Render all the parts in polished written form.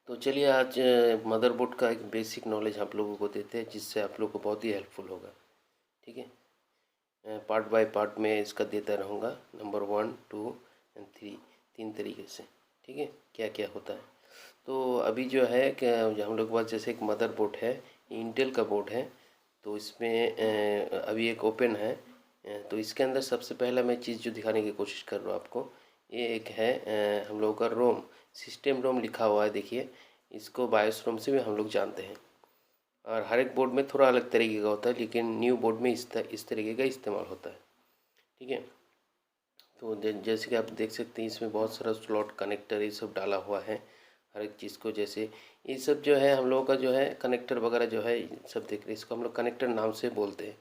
तो चलिए आज मदरबोर्ड का एक बेसिक नॉलेज आप लोगों को देते हैं, जिससे आप लोगों को बहुत ही हेल्पफुल होगा। ठीक है, पार्ट बाय पार्ट में इसका देता रहूँगा, नंबर 1, 2 एंड 3, 3 तरीके से। ठीक है, क्या क्या होता है। तो अभी जो है कि हम लोग के पास जैसे एक मदरबोर्ड है, इंटेल का बोर्ड है। तो इसमें अभी एक ओपन है। तो इसके अंदर सबसे पहला मैं चीज़ जो दिखाने की कोशिश कर रहा हूँ आपको, ये एक है हम लोगों का रोम, सिस्टम रोम लिखा हुआ है। देखिए, इसको बायोस रोम से भी हम लोग जानते हैं। और हर एक बोर्ड में थोड़ा अलग तरीके का होता है, लेकिन न्यू बोर्ड में इस तरीके का इस्तेमाल होता है। ठीक है, तो जैसे कि आप देख सकते हैं, इसमें बहुत सारा स्लॉट कनेक्टर ये सब डाला हुआ है हर एक चीज़ को। जैसे ये सब जो है हम लोगों का जो है कनेक्टर वगैरह जो है सब देख रहे हैं, इसको हम लोग कनेक्टर नाम से बोलते हैं।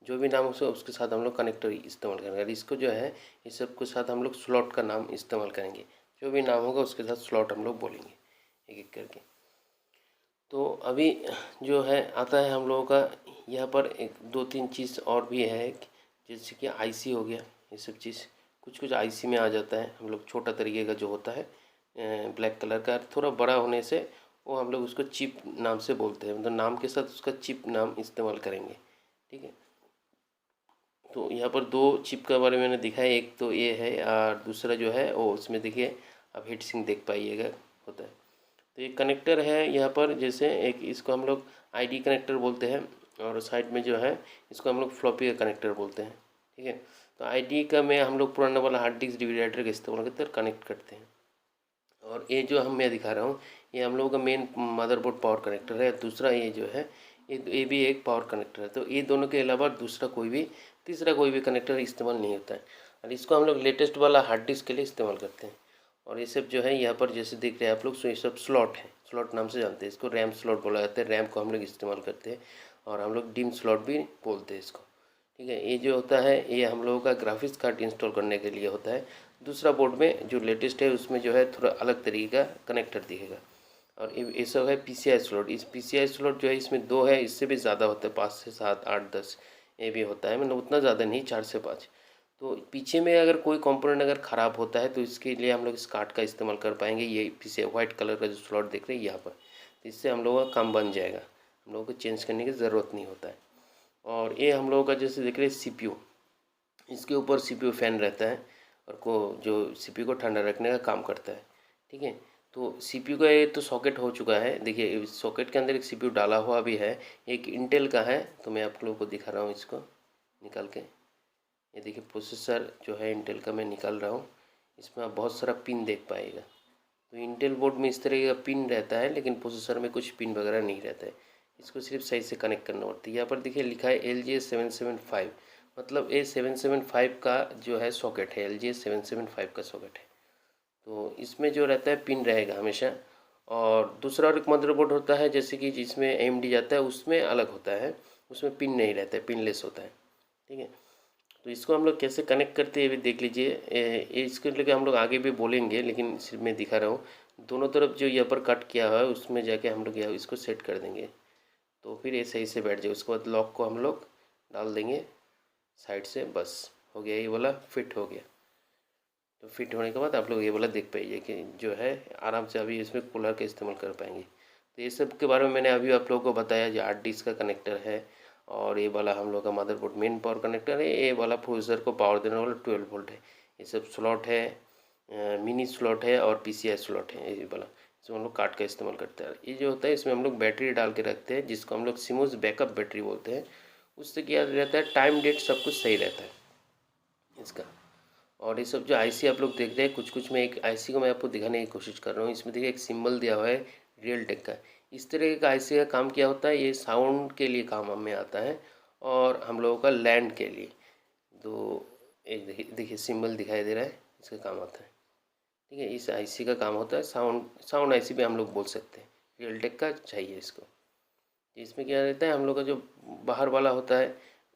जो भी नाम हो उसके साथ हम लोग कनेक्टर इस्तेमाल करेंगे। और इसको जो है इस सब के साथ हम लोग स्लॉट का नाम इस्तेमाल करेंगे। जो भी नाम होगा उसके साथ स्लॉट हम लोग बोलेंगे एक एक करके। तो अभी जो है आता है हम लोगों का यहाँ पर एक दो तीन चीज़ और भी है, जैसे कि आईसी हो गया। ये सब चीज़ कुछ कुछ आईसी में आ जाता है। हम लोग छोटा तरीके का जो होता है ब्लैक कलर का, थोड़ा बड़ा होने से वो हम लोग उसको चिप नाम से बोलते हैं, मतलब नाम के साथ उसका चिप नाम इस्तेमाल करेंगे। ठीक है, तो यहाँ पर दो चिप के बारे में मैंने दिखाया, एक तो ये है और दूसरा जो है वो उसमें देखिए आप हीट सिंक देख पाइएगा होता है। तो ये कनेक्टर है यहाँ पर, जैसे एक इसको हम लोग आईडी कनेक्टर बोलते हैं, और साइड में जो है इसको हम लोग फ्लॉपी का कनेक्टर बोलते हैं। ठीक है, तो आईडी का में हम लोग पुराना वाला हार्ड डिस्क डिविडेटर का इस्तेमाल करते हैं और कनेक्ट करते हैं। और ये जो मैं दिखा रहा हूँ ये हम लोगों का मेन मदरबोर्ड पावर कनेक्टर है। दूसरा ये जो है ये भी एक पावर कनेक्टर है। तो ये दोनों के अलावा दूसरा कोई भी तीसरा कोई भी कनेक्टर इस्तेमाल नहीं होता है, और इसको हम लोग लेटेस्ट वाला हार्ड डिस्क के लिए इस्तेमाल करते हैं। और ये सब जो है यहाँ पर जैसे देख रहे हैं आप लोग, सो ये सब स्लॉट है, स्लॉट नाम से जानते हैं इसको। रैम स्लॉट बोला जाता है, रैम को हम लोग इस्तेमाल करते हैं, और हम लोग डिम स्लॉट भी बोलते हैं इसको। ठीक है, ये जो होता है ये हम लोगों का ग्राफिक्स कार्ड इंस्टॉल करने के लिए होता है। दूसरा बोर्ड में जो लेटेस्ट है उसमें जो है थोड़ा अलग तरीके का कनेक्टर दिखेगा। और ये सब है पीसीआई स्लॉट। इस पीसीआई स्लॉट जो है इसमें दो है, इससे भी ज़्यादा होता है, 5 से 7 8 10 ये भी होता है, मतलब उतना ज़्यादा नहीं, 4 से 5। तो पीछे में अगर कोई कंपोनेंट अगर ख़राब होता है तो इसके लिए हम लोग इस कार्ड का इस्तेमाल कर पाएंगे। ये पीछे वाइट कलर का जो स्लॉट देख रहे हैं यहाँ पर, तो इससे हम लोगों का काम बन जाएगा, हम लोगों को चेंज करने की ज़रूरत नहीं होता है। और ये हम लोगों का जैसे देख रहे हैं सीपीयू, इसके ऊपर सीपीयू फैन रहता है, और को जो सीपीयू को ठंडा रखने का काम करता है। ठीक है, तो सीपीयू का ये तो सॉकेट हो चुका है। देखिए इस सॉकेट के अंदर एक सीपीयू डाला हुआ भी है, एक इंटेल का है। तो मैं आप लोगों को दिखा रहा हूँ इसको निकाल के। ये देखिए प्रोसेसर जो है इंटेल का मैं निकाल रहा हूँ, इसमें आप बहुत सारा पिन देख पाएगा। तो इंटेल बोर्ड में इस तरह का पिन रहता है, लेकिन प्रोसेसर में कुछ पिन वगैरह नहीं रहता है। इसको सिर्फ सही से कनेक्ट करना पड़ता है। यहाँ पर देखिए लिखा है LGA775, मतलब A775 का जो है सॉकेट है, LGA775 का सॉकेट है। तो इसमें जो रहता है पिन रहेगा हमेशा। और दूसरा और एक मदरबोर्ड होता है जैसे कि जिसमें AMD जाता है, उसमें अलग होता है, उसमें पिन नहीं रहता है, पिनलेस होता है। ठीक है, तो इसको हम लोग कैसे कनेक्ट करते हैं ये भी देख लीजिए। इसके लेके हम लोग आगे भी बोलेंगे, लेकिन सिर्फ मैं दिखा रहा हूँ। दोनों तरफ जो यहाँ पर कट किया हुआ है उसमें जाके हम लोग इसको सेट कर देंगे, तो फिर ये सही से बैठ जाए। उसके बाद लॉक को हम लोग डाल देंगे साइड से, बस हो गया, ये वाला फिट हो गया। तो फिट होने के बाद आप लोग ये वाला देख पाइए कि जो है आराम से अभी इसमें कूलर का इस्तेमाल कर पाएंगे। तो ये सब के बारे में मैंने अभी आप लोगों को बताया, जो हार्ड डिस्क का कनेक्टर है, और ये वाला हम लोग का मदरबोर्ड मेन पावर कनेक्टर है, ये वाला प्रोसेसर को पावर देने वाला 12 वोल्ट है। ये सब स्लॉट है, मिनी स्लॉट है और पीसीआई स्लॉट है ये वाला, इसमें हम लोग कार्ड का इस्तेमाल करते हैं। ये जो होता है इसमें हम लोग बैटरी डाल के रखते हैं, जिसको हम लोग सिमोस बैकअप बैटरी बोलते हैं। उससे क्या रहता है, टाइम डेट सब कुछ सही रहता है इसका। और ये सब जो आईसी आप लोग देख रहे हैं, कुछ कुछ में एक आईसी को मैं आपको दिखाने की कोशिश कर रहा हूँ। इसमें देखिए एक सिंबल दिया हुआ है रियल टेक का। इस तरह का आईसी का काम क्या होता है, ये साउंड के लिए काम में आता है, और हम लोगों का लैंड के लिए। तो एक देखिए सिंबल दिखाई दे रहा है, इसका काम आता है। ठीक है, इस आईसी का काम होता है साउंड, साउंड आईसी भी हम लोग बोल सकते हैं। रियल टेक का चाहिए इसको। इसमें क्या रहता है, हम लोग का जो बाहर वाला होता है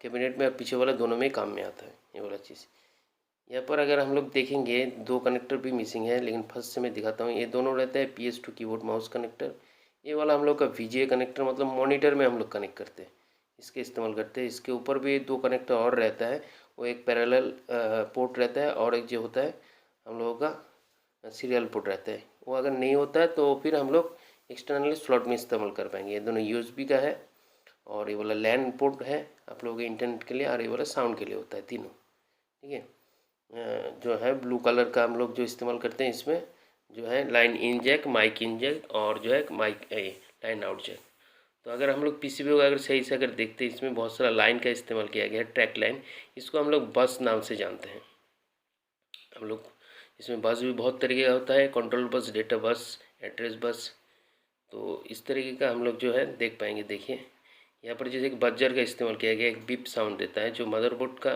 कैबिनेट में, और पीछे वाला दोनों में काम में आता है ये वाला चीज़। यहाँ पर अगर हम लोग देखेंगे दो कनेक्टर भी मिसिंग है, लेकिन फर्स्ट से मैं दिखाता हूँ। ये दोनों रहता है PS2 कीबोर्ड माउस कनेक्टर। ये वाला हम लोग का VGA कनेक्टर, मतलब मॉनिटर में हम लोग कनेक्ट करते हैं, इसके इस्तेमाल करते हैं। इसके ऊपर भी दो कनेक्टर और रहता है, वो एक पैरेलल पोर्ट रहता है, और एक जो होता है हम लोगों का सीरियल पोर्ट रहता है। वो अगर नहीं होता है तो फिर हम लोग एक्सटर्नली स्लॉट में इस्तेमाल कर पाएंगे। ये दोनों USB का है और ये वाला लैन पोर्ट है आप लोगों के इंटरनेट के लिए, और ये वाला साउंड के लिए होता है, तीनों। ठीक है, जो है ब्लू कलर का हम लोग जो इस्तेमाल करते हैं, इसमें जो है line in jack, mike in jack और जो है माइक लाइन आउट जैक। तो अगर हम लोग PCB को अगर सही से अगर देखते हैं, इसमें बहुत सारा लाइन का इस्तेमाल किया गया है, ट्रैक लाइन। इसको हम लोग बस नाम से जानते हैं हम लोग। इसमें बस भी बहुत तरीके का होता है, control bus, data bus, address bus. तो इस तरीके का हम लोग जो है देख पाएंगे। देखिए यहाँ पर जैसे एक बजर का इस्तेमाल किया गया, एक बीप साउंड देता है, जो मदरबोर्ड का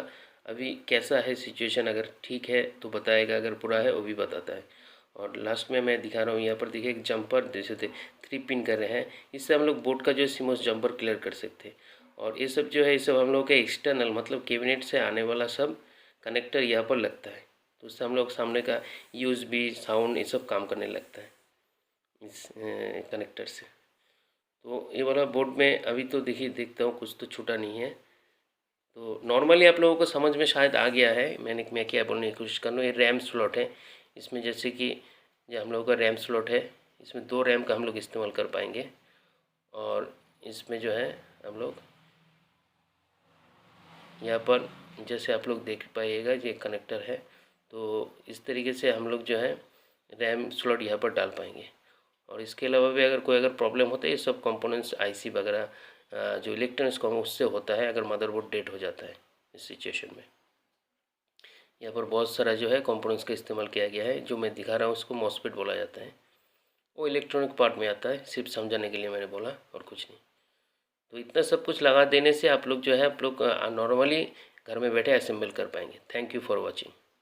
अभी कैसा है सिचुएशन, अगर ठीक है तो बताएगा, अगर बुरा है वो भी बताता है। और लास्ट में मैं दिखा रहा हूँ यहाँ पर, देखिए एक जंपर जैसे 3 पिन कर रहे हैं, इससे हम लोग बोर्ड का जो CMOS जंपर क्लियर कर सकते हैं। और ये सब जो है, ये सब हम लोग के एक्सटर्नल मतलब कैबिनेट से आने वाला सब कनेक्टर यहाँ पर लगता है, तो उससे हम लोग सामने का USB साउंड ये सब काम करने लगता है इस कनेक्टर से। तो ये वाला बोर्ड में अभी तो देखिए देखता हूँ कुछ तो छूटा नहीं है। तो नॉर्मली आप लोगों को समझ में शायद आ गया है। मैं क्या बोलने की कोशिश कर रहा हूँ, ये रैम स्लॉट है इसमें, जैसे कि जो हम लोगों का रैम स्लॉट है, इसमें 2 रैम का हम लोग इस्तेमाल कर पाएंगे। और इसमें जो है हम लोग यहाँ पर जैसे आप लोग देख पाइएगा, ये कनेक्टर है, तो इस तरीके से हम लोग जो है रैम स्लॉट यहाँ पर डाल पाएंगे। और इसके अलावा भी अगर कोई प्रॉब्लम होता है, ये सब कंपोनेंट्स IC वगैरह जो इलेक्ट्रॉनिक्स का उससे होता है, अगर मदरबोर्ड डेड हो जाता है इस सिचुएशन में। यहाँ पर बहुत सारा जो है कंपोनेंट्स का इस्तेमाल किया गया है, जो मैं दिखा रहा हूँ उसको मॉसफेट बोला जाता है। वो इलेक्ट्रॉनिक पार्ट में आता है, सिर्फ समझाने के लिए मैंने बोला और कुछ नहीं। तो इतना सब कुछ लगा देने से आप लोग जो है आप लोग नॉर्मली घर में बैठे असेंबल कर पाएंगे। Thank you for watching.